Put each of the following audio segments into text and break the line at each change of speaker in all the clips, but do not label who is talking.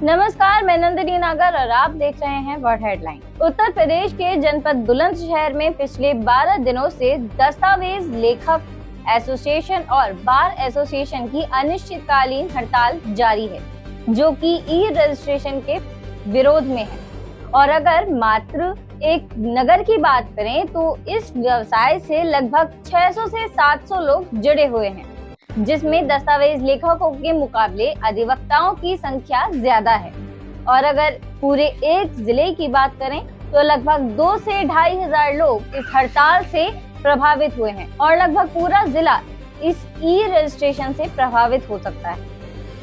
नमस्कार, मैं नंदिनी नागर और आप देख रहे हैं वर्ल्ड हेडलाइन। उत्तर प्रदेश के जनपद बुलंदशहर में पिछले 12 दिनों से दस्तावेज लेखक एसोसिएशन और बार एसोसिएशन की अनिश्चितकालीन हड़ताल जारी है, जो कि ई रजिस्ट्रेशन के विरोध में है। और अगर मात्र एक नगर की बात करें तो इस व्यवसाय से लगभग 600 से 700 लोग जुड़े हुए हैं, जिसमें दस्तावेज लेखकों के मुकाबले अधिवक्ताओं की संख्या ज्यादा है। और अगर पूरे एक जिले की बात करें तो लगभग 2 से 2,500 लोग इस हड़ताल से प्रभावित हुए हैं और लगभग पूरा जिला इस ई रजिस्ट्रेशन से प्रभावित हो सकता है।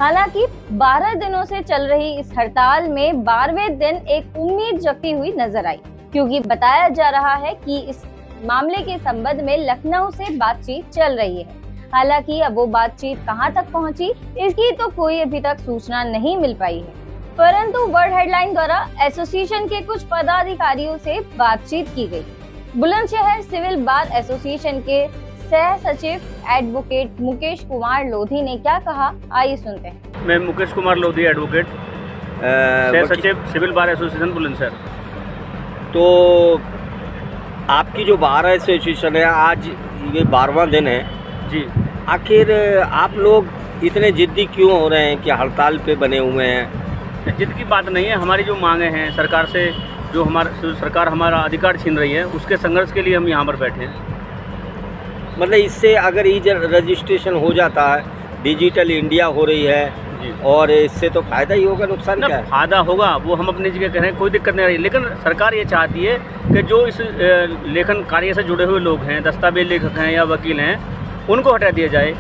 हालांकि 12 दिनों से चल रही इस हड़ताल में 12वें दिन एक उम्मीद जगती हुई नजर आई, क्योंकि बताया जा रहा है कि इस मामले के संबंध में लखनऊ से बातचीत चल रही है। हालांकि अब वो बातचीत कहां तक पहुंची, इसकी तो कोई अभी तक सूचना नहीं मिल पाई है। परंतु वर्ल्ड हेडलाइन द्वारा एसोसिएशन के कुछ पदाधिकारियों से बातचीत की गई। बुलंदशहर सिविल बार एसोसिएशन के सह सचिव एडवोकेट मुकेश कुमार लोधी ने क्या कहा, आइए सुनते हैं।
मैं मुकेश कुमार लोधी, एडवोकेट, सह सचिव सिविल बार एसोसिएशन बुलंदशहर।
तो आपकी जो बार एसोसिएशन है, आज ये 12वां दिन है
जी।
आखिर आप लोग इतने जिद्दी क्यों हो रहे हैं कि हड़ताल पे बने हुए हैं?
जिद की बात नहीं है, हमारी जो मांगे हैं सरकार से, जो सरकार हमारा अधिकार छीन रही है, उसके संघर्ष के लिए हम यहाँ पर बैठे हैं।
मतलब इससे अगर ई रजिस्ट्रेशन हो जाता है, डिजिटल इंडिया हो रही है
जी,
और इससे तो फायदा ही होगा, नुकसान क्या है?
फायदा होगा वो हम अपनी जगह कह रहे हैं, कोई दिक्कत नहीं आ रही। लेकिन सरकार ये चाहती है कि जो इस लेखन कार्य से जुड़े हुए लोग हैं, दस्तावेज लेखक हैं या वकील हैं, उनको हटा दिया जाए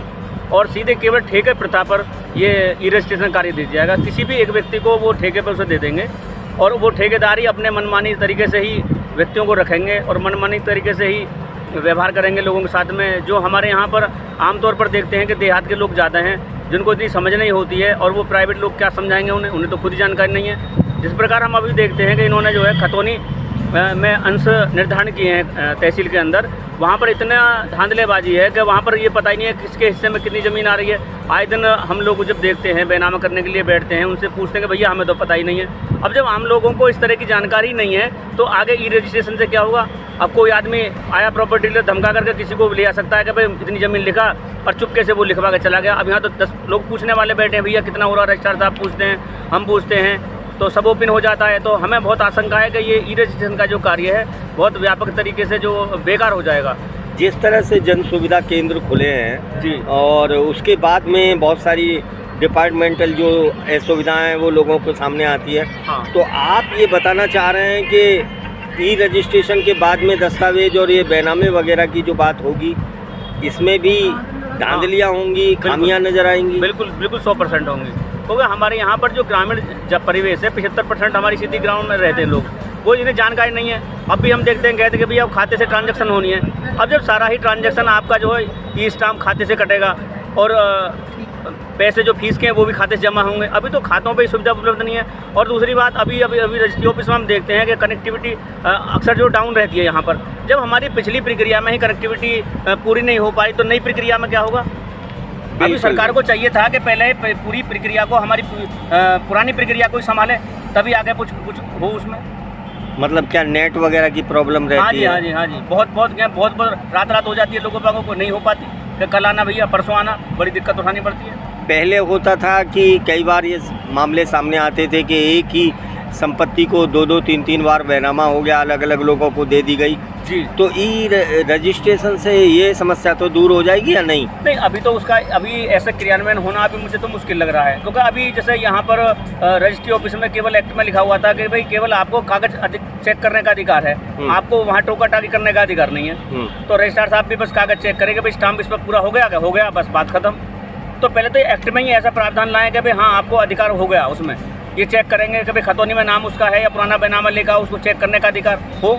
और सीधे केवल ठेके प्रथा पर ये ई रजिस्ट्रेशन कार्य दिया जाएगा। किसी भी एक व्यक्ति को वो ठेके पर उसे दे देंगे और वो ठेकेदारी अपने मनमानी तरीके से ही व्यक्तियों को रखेंगे और मनमानी तरीके से ही व्यवहार करेंगे लोगों के साथ में। जो हमारे यहाँ पर आमतौर पर देखते हैं कि देहात के लोग ज़्यादा हैं, जिनको इतनी समझ नहीं होती है, और वो प्राइवेट लोग क्या समझाएंगे उन्हें तो खुद ही जानकारी नहीं है। जिस प्रकार हम अभी देखते हैं कि इन्होंने जो है खतौनी में अंश निर्धारण किए हैं तहसील के अंदर, वहाँ पर इतना धांधलेबाजी है कि वहाँ पर ये पता ही नहीं है किसके हिस्से में कितनी ज़मीन आ रही है। आए दिन हम लोग जब देखते हैं, बैनामा करने के लिए बैठते हैं, उनसे पूछते हैं कि भैया हमें तो पता ही नहीं है। अब जब आम लोगों को इस तरह की जानकारी नहीं है तो आगे ई रजिस्ट्रेशन से क्या होगा? अब कोई आदमी आया प्रॉपर्टी डीलर धमका करके किसी को ले आ सकता है कि भाई इतनी ज़मीन लिखा, और चुपके से वो लिखवा के चला गया। अब यहाँ तो 10 लोग पूछने वाले बैठे हैं, भैया कितना हो रहा है? रजिस्ट्रार साहब पूछते हैं, हम पूछते हैं, तो सब ओपन हो जाता है। तो हमें बहुत आशंका है कि ये ई रजिस्ट्रेशन का जो कार्य है बहुत व्यापक तरीके से जो बेकार हो जाएगा।
जिस तरह से जन सुविधा केंद्र खुले हैं
जी,
और उसके बाद में बहुत सारी डिपार्टमेंटल जो सुविधाएं वो लोगों को सामने आती है,
हाँ।
तो आप ये बताना चाह रहे हैं कि ई रजिस्ट्रेशन के बाद में दस्तावेज और ये बैनामे वगैरह की जो बात होगी, इसमें भी धांधलियाँ होंगी, खामियां नजर आएंगी?
बिल्कुल बिल्कुल 100% होंगी, क्योंकि हमारे यहाँ पर जो ग्रामीण जब परिवेश है, 75% हमारी सिटी ग्राउंड में रहते हैं लोग, वो इन्हें जानकारी नहीं है। अब भी हम देखते हैं, कहते हैं कि भैया अब खाते से ट्रांजैक्शन होनी है। अब जब सारा ही ट्रांजैक्शन आपका जो है ई स्टाम्प खाते से कटेगा और पैसे जो फीस के हैं वो भी खाते से जमा होंगे। अभी तो खातों पे सुविधा उपलब्ध नहीं है। और दूसरी बात, अभी रजिस्ट्री ऑफिस में हम देखते हैं कि कनेक्टिविटी अक्सर जो डाउन रहती है यहाँ पर। जब हमारी पिछली प्रक्रिया में ही कनेक्टिविटी पूरी नहीं हो पाई तो नई प्रक्रिया में क्या होगा? अभी सरकार को चाहिए था कि पहले पूरी प्रक्रिया को, हमारी पुरानी प्रक्रिया को ही संभाले, तभी आगे कुछ हो उसमें।
मतलब क्या नेट वगैरह की प्रॉब्लम रहती है?
हाँ जी, बहुत रात हो जाती है, लोगों को नहीं हो पाती कि कल आना भैया, परसों आना, बड़ी दिक्कत उठानी पड़ती है।
पहले होता था कि कई बार ये मामले सामने आते थे कि एक ही संपत्ति को 2-2, 3-3 बार बैनामा हो गया, अलग अलग लोगों को दे दी गई
जी।
तो ई रजिस्ट्रेशन से ये समस्या तो दूर हो जाएगी या नहीं?
नहीं, अभी तो उसका ऐसा क्रियान्वयन होना अभी मुझे तो मुश्किल लग रहा है, क्योंकि अभी जैसे यहाँ पर रजिस्ट्री ऑफिस में केवल एक्ट में लिखा हुआ था कि भाई केवल आपको कागज चेक करने का अधिकार है, आपको वहाँ टोका टाकी करने का अधिकार नहीं है। तो रजिस्ट्रार साहब भी बस कागज चेक करेंगे, भाई स्टाम्प इस पर पूरा हो गया, बस बात खत्म। तो पहले तो एक्ट में ही ऐसा प्रावधान लाएं कि भाई हाँ आपको अधिकार हो गया, उसमें ये चेक करेंगे कि भाई खतौनी में नाम उसका है या पुराना बैनामा लेगा, उसको चेक करने का अधिकार हो।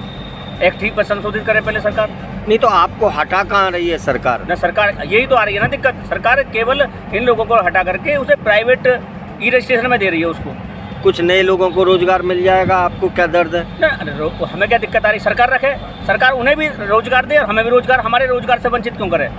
एक्ट ही पर संशोधित करे पहले सरकार।
नहीं तो आपको हटा कहाँ रही है सरकार?
ना, सरकार यही तो आ रही है ना दिक्कत। सरकार केवल इन लोगों को हटा करके उसे प्राइवेट ई रजिस्ट्रेशन में दे रही है उसको।
कुछ नए लोगों को रोजगार मिल जाएगा, आपको क्या दर्द है?
ना, हमें क्या दिक्कत आ रही? सरकार रखे, सरकार उन्हें भी रोजगार दे और हमें भी रोजगार, हमारे रोजगार से वंचित क्यों करे?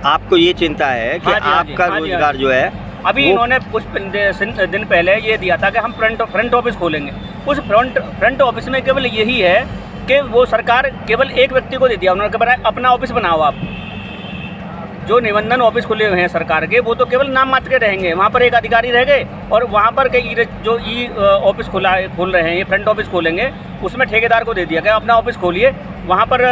आपको ये चिंता है कि आपका रोजगार जो है
अभी इन्होंने कुछ दिन पहले ये दिया था कि हम फ्रंट ऑफिस खोलेंगे। उस फ्रंट ऑफिस में केवल यही है कि वो सरकार केवल एक व्यक्ति को दे दिया, उन्होंने कहा अपना ऑफिस बनाओ आप। जो निबंधन ऑफिस खुले हुए हैं सरकार के, वो तो केवल नाम मात्र के रहेंगे, वहाँ पर एक अधिकारी रह गए और वहाँ पर जो ई ऑफिस खोल रहे हैं, ये फ्रंट ऑफिस खोलेंगे, उसमें ठेकेदार को दे दिया गया अपना ऑफिस खोलिए। वहाँ पर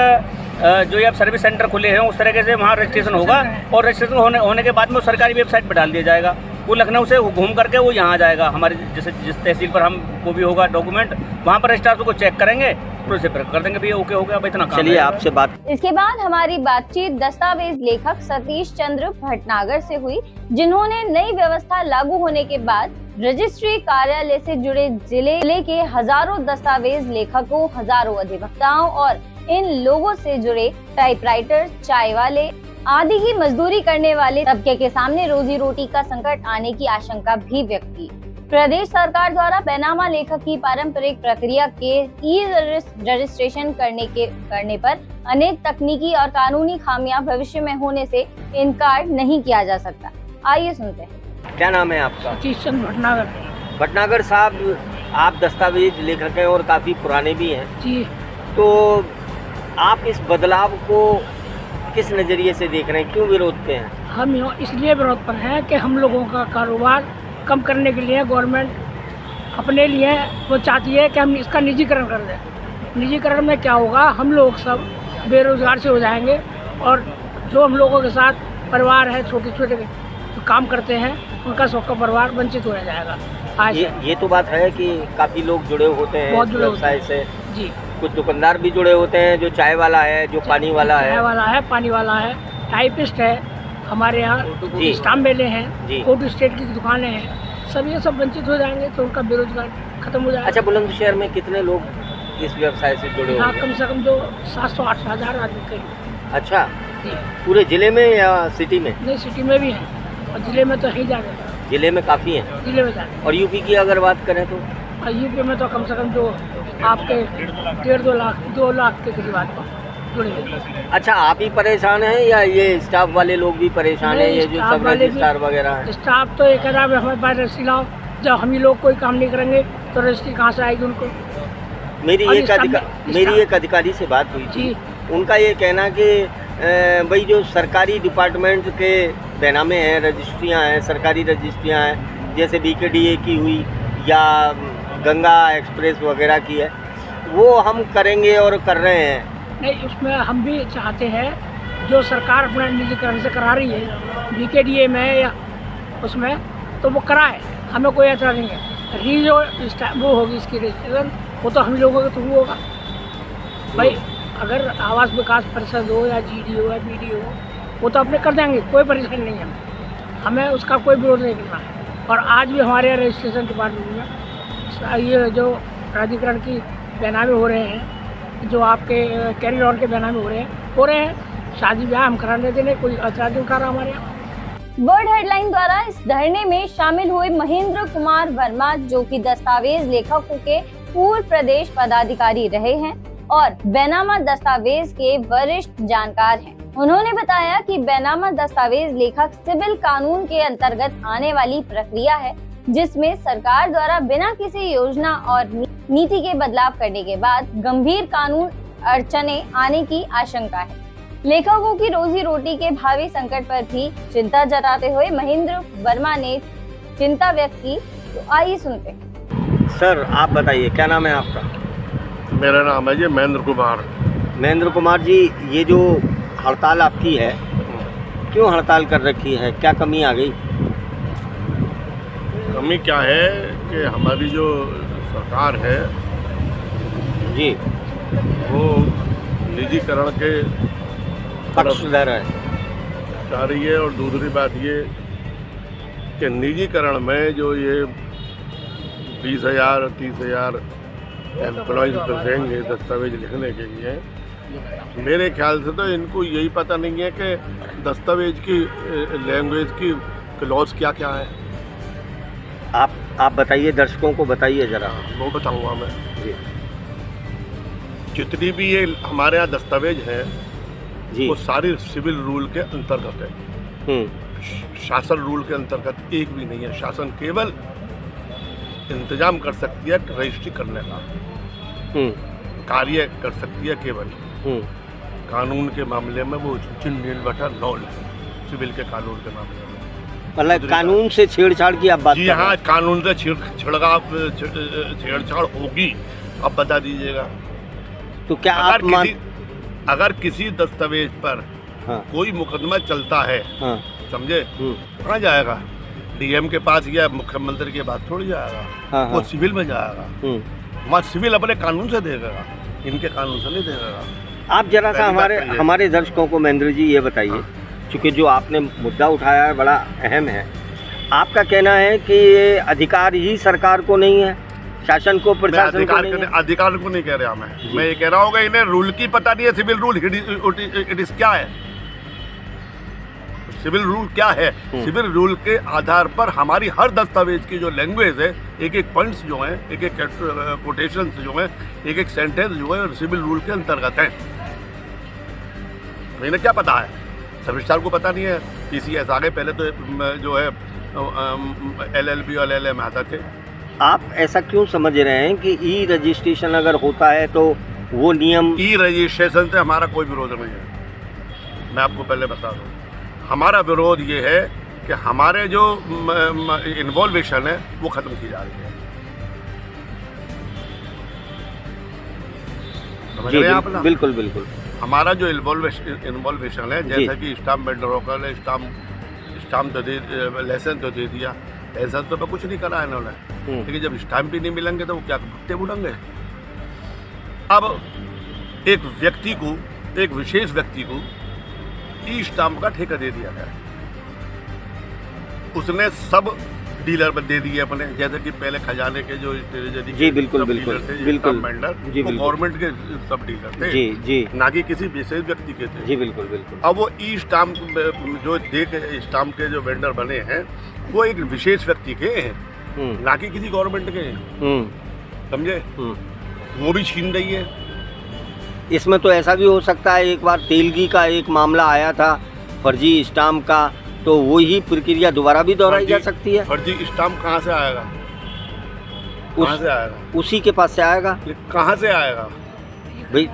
जो ये अब सर्विस सेंटर खुले हैं उस तरीके से वहाँ रजिस्ट्रेशन होगा और रजिस्ट्रेशन होने के बाद में सरकारी वेबसाइट पर डाल दिया जाएगा। वो लखनऊ से घूम करके वो यहाँ आ जाएगा, हमारे जैसे जिस तहसील पर हम को भी होगा डॉक्यूमेंट, वहाँ पर रजिस्ट्रार को चेक करेंगे, प्रोसेस कर देंगे भैया ओके हो गया, अब इतना काम।
चलिए आपसे बात।
इसके बाद हमारी बातचीत दस्तावेज लेखक सतीश चंद्र भटनागर से हुई, जिन्होंने नई व्यवस्था लागू होने के बाद रजिस्ट्री कार्यालय से जुड़े जिले के हजारों दस्तावेज लेखकों, हजारों अधिवक्ताओं और इन लोगों से जुड़े टाइपराइटर, चाय वाले आदि की मजदूरी करने वाले तबके के सामने रोजी रोटी का संकट आने की आशंका भी व्यक्त की। प्रदेश सरकार द्वारा बेनामा लेखक की पारंपरिक प्रक्रिया के ई रजिस्ट्रेशन करने पर अनेक तकनीकी और कानूनी खामियां भविष्य में होने से इनकार नहीं किया जा सकता। आइए सुनते हैं।
क्या नाम है आपका?
सतीश चंद्र भटनागर।
भटनागर साहब, आप दस्तावेज लेखक हैं और काफ़ी पुराने भी हैं
जी।
तो आप इस बदलाव को किस नज़रिए से देख रहे हैं, क्यों विरोध पे हैं?
हम इसलिए विरोध पर हैं कि हम लोगों का कारोबार कम करने के लिए गवर्नमेंट अपने लिए वो चाहती है कि हम इसका निजीकरण कर दें। निजीकरण में क्या होगा, हम लोग सब बेरोजगार से हो जाएंगे और जो हम लोगों के साथ परिवार है, छोटे छोटे जो काम करते हैं, उनका सबका परिवार वंचित हो जाएगा। आज
ये तो बात है कि काफ़ी लोग जुड़े होते हैं
बहुत जुड़े
व्यवसाय से
जी।
कुछ दुकानदार भी जुड़े होते हैं, जो चाय वाला है, जो पानी वाला है,
चाय वाला है, पानी वाला है, टाइपिस्ट है, हमारे यहाँ स्टाम्प मेले हैं, फोटो स्टेट की दुकानें हैं, सब ये सब वंचित हो जाएंगे तो उनका बेरोजगार खत्म हो जाएगा।
अच्छा, बुलंदशहर में कितने लोग इस व्यवसाय से जुड़े
यहाँ
हुए हैं?
कम से कम जो 700-800 हज़ार आदमी करीब।
अच्छा,
जी।
पूरे जिले में या सिटी में?
नहीं, सिटी में भी हैं और जिले में तो ही जाने,
जिले में काफ़ी हैं।
जिले में जाने।
और यूपी की अगर बात करें तो?
और यूपी में तो कम से कम जो आपके 1.5-2 लाख के करीब आदमी जुड़े हुए।
अच्छा, आप ही परेशान हैं या ये स्टाफ वाले लोग भी परेशान हैं, ये जो सब रजिस्ट्रार वगैरह हैं?
स्टाफ तो ये कह रहा है हमारे पास रजिस्ट्री लाओ, जब हम ही लोग कोई काम नहीं करेंगे तो रजिस्ट्री कहाँ से आएगी उनको?
मेरी एक अधिकारी से बात हुई थी, उनका ये कहना कि भाई जो सरकारी डिपार्टमेंट के बेनामे हैं, रजिस्ट्रियाँ हैं, सरकारी रजिस्ट्रियाँ हैं, जैसे BKDA की हुई या गंगा एक्सप्रेस वगैरह की है, वो हम करेंगे और कर रहे हैं।
नहीं, उसमें हम भी चाहते हैं जो सरकार अपना निजीकरण से करा रही है BKDA में या उसमें, तो वो कराए, हमें कोई ऐतराज़ नहीं है। जो वो होगी इसकी रजिस्ट्रेशन, वो तो हम लोगों के थ्रू होगा भाई। अगर आवास विकास परिषद हो या GD हो या BD हो, वो तो अपने कर देंगे, कोई परेशानी नहीं है, हमें उसका कोई विरोध नहीं करना है। और आज भी हमारे रजिस्ट्रेशन डिपार्टमेंट में ये जो प्राधिकरण की बेनामे हो रहे हैं, जो आपके कैरी ऑन के बेनामे हो रहे हैं, शादी ब्याह हम कराने देने, कोई ऐतराज़ नहीं कर रहा हमारे यहाँ।
वर्ड हेडलाइन द्वारा इस धरने में शामिल हुए महेंद्र कुमार वर्मा, जो कि दस्तावेज लेखकों के पूर्व प्रदेश पदाधिकारी रहे हैं और बेनामा दस्तावेज के वरिष्ठ जानकार हैं। उन्होंने बताया कि बेनामा दस्तावेज लेखक सिविल कानून के अंतर्गत आने वाली प्रक्रिया है, जिसमें सरकार द्वारा बिना किसी योजना और नीति के बदलाव करने के बाद गंभीर कानून अड़चने आने की आशंका है। लेखकों की रोजी रोटी के भावी संकट पर भी चिंता जताते हुए महेंद्र वर्मा ने चिंता व्यक्त की। तो आइए सुनते हैं।
सर, आप बताइए, क्या नाम है आपका?
मेरा नाम है जी महेंद्र कुमार।
महेंद्र कुमार जी, ये जो हड़ताल आपकी है, क्यों हड़ताल कर रखी है, क्या कमी आ गई?
कमी क्या है कि हमारी जो सरकार है
जी,
वो निजीकरण के
पक्षधर है,
जा रही है। और दूसरी बात ये कि निजीकरण में जो ये 20,000 30,000 एम्प्लॉयज़ पर देंगे दस्तावेज लिखने के लिए, मेरे ख्याल से तो इनको यही पता नहीं है कि दस्तावेज की लैंग्वेज की क्लॉज क्या क्या है।
आप बताइए, दर्शकों को बताइए जरा।
वो बताऊंगा मैं
जी।
जितनी भी ये हमारे यहाँ दस्तावेज हैं
जी,
वो सारी सिविल रूल के अंतर्गत है। शासन रूल के अंतर्गत एक भी नहीं है। शासन केवल इंतजाम कर सकती है रजिस्ट्री करने का, कार्य कर सकती है केवल। कानून के मामले में वो नील-बटा-नॉल है, सिविल के कानून के मामले में।
मतलब कानून से छेड़छाड़ की आप बात
जी
कर रहे
हाँ,
हैं?
कानून से छेड़छाड़ होगी, अब बता दीजिएगा।
तो क्या आप
अगर किसी दस्तावेज पर
हाँ,
कोई मुकदमा चलता है,
हाँ,
समझे, कहाँ जाएगा? डीएम के पास या मुख्यमंत्री के पास थोड़ी जाएगा,
हाँ,
वो
हाँ,
सिविल में जाएगा। वहाँ सिविल अपने कानून से देगा, इनके कानून से नहीं देगा।
आप जरा सा हमारे दर्शकों को महेंद्र जी ये बताइए, क्योंकि जो आपने मुद्दा उठाया है बड़ा अहम है। आपका कहना है कि ये अधिकार ही सरकार को नहीं है, शासन को, प्रशासन को नहीं है?
अधिकार को नहीं कह रहा मैं ये कह रहा हूँ कि इन्हें रूल की पता नहीं है। सिविल रूल इट इज क्या है? सिविल रूल क्या है? सिविल रूल के आधार पर हमारी हर दस्तावेज की जो लैंग्वेज है, एक एक पॉइंट्स जो हैं, एक एक कोटेशंस जो हैं, एक एक सेंटेंस जो है सिविल रूल के अंतर्गत है। तो इन्हें क्या पता है? सब रजिस्ट्रार को पता नहीं है। पीसीएस आगे पहले तो जो है LLB और LLM आता थे।
आप ऐसा क्यों समझ रहे हैं कि ई रजिस्ट्रेशन अगर होता है तो वो नियम?
ई रजिस्ट्रेशन से हमारा कोई विरोध नहीं है, मैं आपको पहले बता दूं। हमारा विरोध ये है कि हमारे जो इन्वॉल्वेशन है वो ख़त्म की जा रही है। समझ रहे हैं आप ना?
बिल्कुल बिल्कुल।
हमारा जो इन्वॉल्वेशन है, जैसा कि स्टाम्प बेल्डरों का स्टाम्प तो दे, लाइसेंस तो दे दिया, लाइसेंस तो कुछ नहीं करा है इन्होंने, लेकिन जब स्टाम्प ही नहीं मिलेंगे तो वो क्या भुट्टे बुड़ेंगे? अब एक विशेष व्यक्ति को ई स्टाम्प का ठेका दे दिया गया। उसने सब डीलर पर दे दिए अपने, जैसे कि पहले खजाने के जो
जी बिल्कुल बिल्कुल बिल्कुल
गवर्नमेंट के सब डीलर थे,
जी जी,
ना कि किसी विशेष व्यक्ति के थे।
जी बिल्कुल बिल्कुल।
अब वो ई स्टाम्प जो स्टाम्प के जो वेंडर बने हैं वो एक विशेष व्यक्ति के हैं, ना कि किसी गवर्नमेंट के हैं, समझे? वो भी छीन रही है।
इसमें तो ऐसा भी हो सकता है, एक बार तेलगी का एक मामला आया था फर्जी स्टाम्प का, तो वही प्रक्रिया दोबारा भी दोहराई जा सकती है।
फर्जी स्टाम्प कहाँ से आएगा? कहाँ से आएगा?
उसी के पास से आएगा।
कहाँ से आएगा
भाई?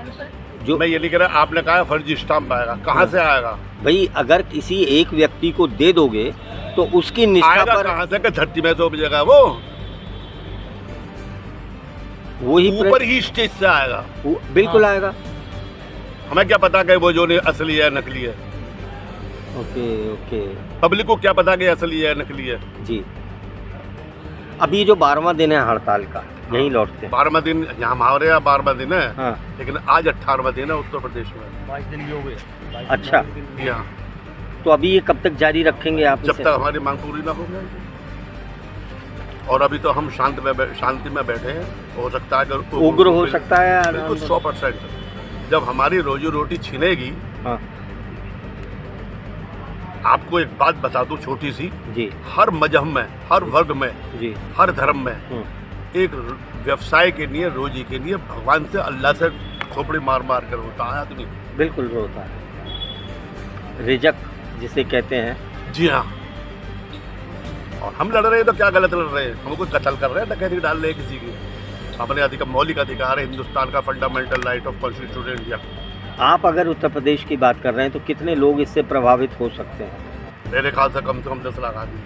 जो
मैं ये नहीं कह रहा, आपने कहा फर्जी स्टाम्प आएगा, कहाँ से आएगा
भाई? अगर किसी एक व्यक्ति को दे दोगे तो उसकी निष्ठा पर
कहाँ से? धरती में तो उपजेगा वो,
वही
ऊपर ही स्टेज से आएगा।
बिल्कुल आएगा।
हमें क्या पता कि वो जो असली है नकली है?
Okay okay.
पब्लिक को क्या पता कि असली है नकली है?
जी। अभी जो 12वां दिन है हड़ताल का, यहीं लौटते हैं।
12वां दिन यहाँ हमारे यहाँ 12वां दिन है,
हाँ।
लेकिन आज 18वां दिन है उत्तर प्रदेश में।
5 दिन भी हो गए।
अच्छा,
यहाँ
तो अभी ये कब तक जारी रखेंगे आप?
जब तक हमारी मांग पूरी ना हो जाए। और अभी तो हम शांति में बैठे हैं। हो सकता है अगर
उग्र हो सकता है।
बिल्कुल 100%। जब हमारी रोजी रोटी छीनेगी।
हाँ।
आपको एक बात बता दूं छोटी सी
जी।
हर मजहब में, हर वर्ग में
जी,
हर धर्म में एक व्यवसाय के लिए, रोजी के लिए भगवान से, अल्लाह से खोपड़ी मार मार कर होता है आदमी।
बिल्कुल होता है, रिजक जिसे कहते हैं।
जी हाँ। और हम लड़ रहे हैं तो क्या गलत लड़ रहे हैं? हम कोई कत्ल कर रहे हैं, डकैती डाल रहे हैं किसी की? अपने मौलिक अधिकार है, हिंदुस्तान का fundamental right of constitution India. आप
अगर उत्तर प्रदेश की बात कर रहे हैं तो कितने लोग इससे प्रभावित हो सकते हैं?
मेरे ख्याल से कम 10 लाख आदमी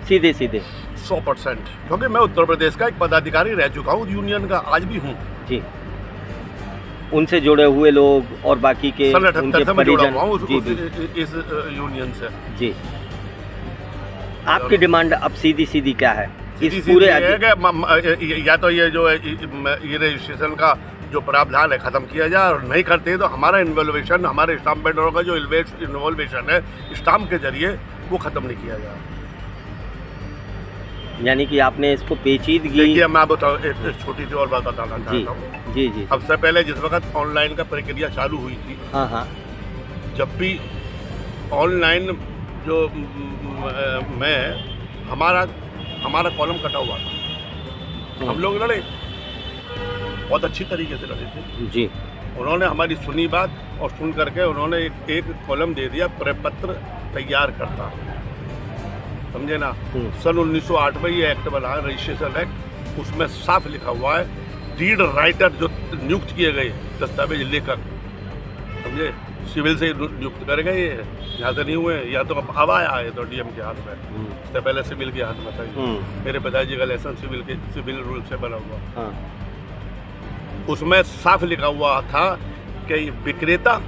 सीधे सीधे।
100%। क्योंकि मैं उत्तर प्रदेश का एक पदाधिकारी रह चुका हूँ, यूनियन का आज भी हूँ।
जी। उनसे जुड़े हुए लोग और बाकी के
उनके परिजन इस यूनियन से।
जी। आपकी डिमांड अब सीधी सीधी क्या है?
इस पूरे या तो ये जो है ये रजिस्ट्रेशन का जो प्रावधान है खत्म किया जाए, और नहीं करते तो हमारा इन्वॉल्वेशन, हमारे स्टाम्प बेल्डरों का जो इन्वॉल्वेशन है स्टाम्प के जरिए वो खत्म नहीं किया जाए।
यानी कि आपने इसको पेचीदगी।
देखिए मैं बताऊँ एक छोटी सी और बात बताना चाहता हूँ।
जी जी।
सबसे पहले जिस वक्त ऑनलाइन का प्रक्रिया चालू हुई थी,
हाँ हाँ,
जब भी ऑनलाइन जो में हमारा कॉलम कटा हुआ था, हम लोग लड़े, बहुत अच्छी तरीके से लड़े थे
जी।
उन्होंने हमारी सुनी बात और सुन करके उन्होंने एक कॉलम दे दिया, प्रपत्र तैयार करता, समझे ना। सन 1908 में ये एक्ट बना है, रजिस्ट्रेशन एक्ट, उसमें साफ लिखा हुआ है डीड राइटर जो नियुक्त किए गए दस्तावेज लेखक, समझे, सिविल से नियुक्त कर गए, यहाँ से नहीं हुए, या तो अब आया है तो डीएम के हाथ में, इससे पहले सिविल के हाथ में था। मेरे पिताजी का लाइसेंस सिविल रूल से बना हुआ, उसमें साफ लिखा हुआ था कि विक्रेता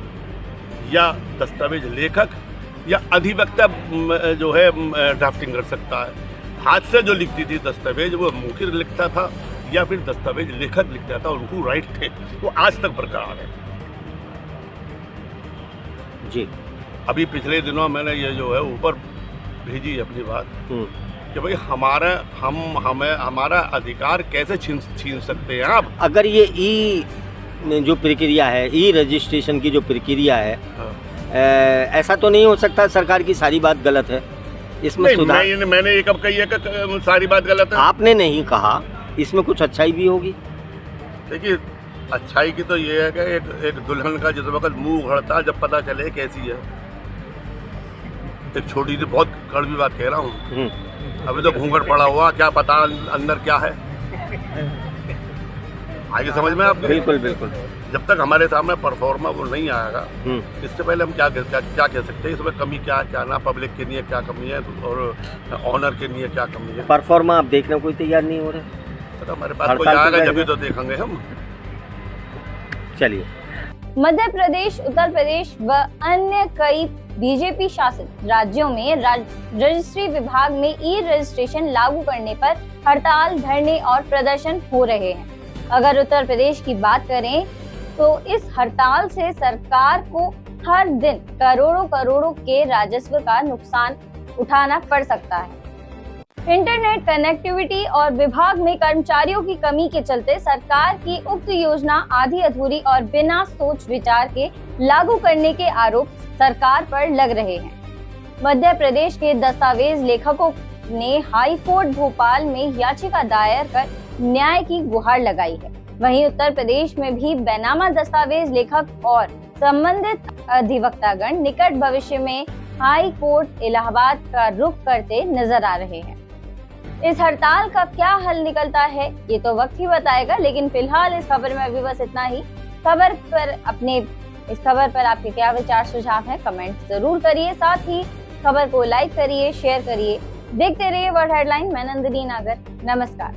या दस्तावेज लेखक या अधिवक्ता जो है ड्राफ्टिंग कर सकता है। हाथ से जो लिखती थी दस्तावेज वो मुखिर लिखता था या फिर दस्तावेज लेखक लिखता था, उनको राइट थे, वो आज तक बरकरार है
जी।
अभी पिछले दिनों मैंने ये जो है ऊपर भेजी अपनी बात कि भाई हमारा अधिकार कैसे छीन सकते हैं आप।
अगर ये ई जो प्रक्रिया है, ई रजिस्ट्रेशन की जो प्रक्रिया है, ऐसा तो नहीं हो सकता सरकार की सारी बात गलत है, इसमें सुधार।
मैंने ये कब कही है कि सारी बात गलत है?
आपने नहीं कहा, इसमें कुछ अच्छाई भी होगी।
देखिए, अच्छाई की तो ये है कि एक दुल्हन का जिस वक्त मुंह उघड़ता जब पता चले कैसी है। एक छोटी सी बहुत कड़वी बात कह रहा हूँ, अभी तो घूंघट पड़ा हुआ, क्या पता अंदर क्या है, आगे समझ में आपको?
बिल्कुल बिल्कुल।
जब तक हमारे सामने परफॉर्मा वो नहीं आएगा, इससे पहले हम क्या कह सकते हैं इसमें कमी क्या है, क्या ना, पब्लिक के लिए क्या कमी है और ऑनर के लिए क्या कमी है।
परफॉर्मा आप देखने कोई तैयार नहीं हो रहे,
तो हमारे पास कोई आएगा जब भी तो देखेंगे हम।
चलिए,
मध्य प्रदेश, उत्तर प्रदेश व अन्य कई बीजेपी शासित राज्यों में रजिस्ट्री विभाग में ई रजिस्ट्रेशन लागू करने पर हड़ताल, धरने और प्रदर्शन हो रहे हैं। अगर उत्तर प्रदेश की बात करें तो इस हड़ताल से सरकार को हर दिन करोड़ों के राजस्व का नुकसान उठाना पड़ सकता है। इंटरनेट कनेक्टिविटी और विभाग में कर्मचारियों की कमी के चलते सरकार की उक्त योजना आधी अधूरी और बिना सोच विचार के लागू करने के आरोप सरकार पर लग रहे हैं। मध्य प्रदेश के दस्तावेज लेखकों ने हाई कोर्ट भोपाल में याचिका दायर कर न्याय की गुहार लगाई है। वहीं उत्तर प्रदेश में भी बेनामा दस्तावेज लेखक और संबंधित अधिवक्तागण निकट भविष्य में हाई कोर्ट इलाहाबाद का रुख करते नजर आ रहे हैं। इस हड़ताल का क्या हल निकलता है ये तो वक्त ही बताएगा, लेकिन फिलहाल इस खबर में अभी बस इतना ही। इस खबर पर आपके क्या विचार सुझाव हैं, कमेंट जरूर करिए। साथ ही खबर को लाइक करिए, शेयर करिए। देखते रहिए वर्ल्ड हेडलाइन। मैं नंदिनी नागर, नमस्कार।